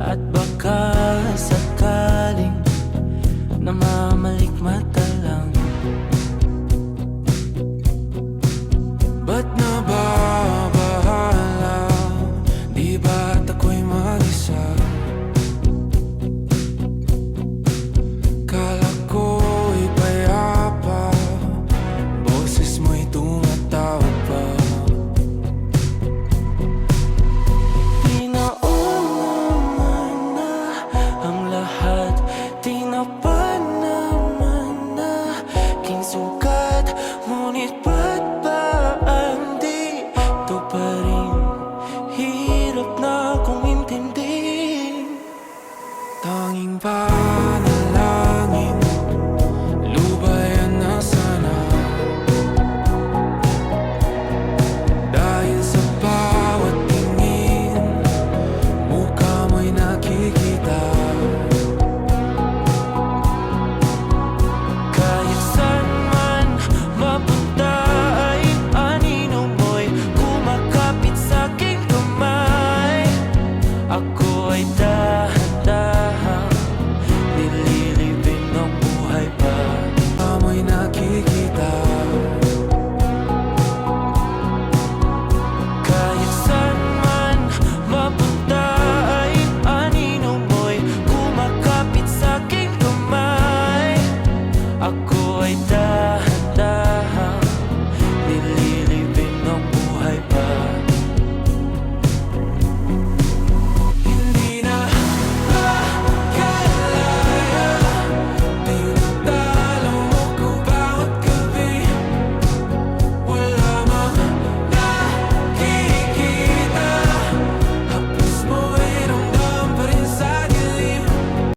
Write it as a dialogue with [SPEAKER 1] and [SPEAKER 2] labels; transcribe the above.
[SPEAKER 1] At baka sakaling namamalikmata lang. Ba't nababahala? Di ba't ako'y mag-isa? Kala ko'y payapa, boses mo'y tumatawag pa. Tinapa naman na aking sugat, ngunit ba't ba ang dito pa rin? Hirap na kong intindihin. Tanging panalangin, lubayan na sana. Dahil sa bawat tingin, mukha mo'y nakikita. Ako ay dahan-dahang nililibing ng buhay pa. Amoy nakikita. Kahit saan man mapunta ay anino mo'y kumakapit sa aking kamay. Ako ay dahan-dahang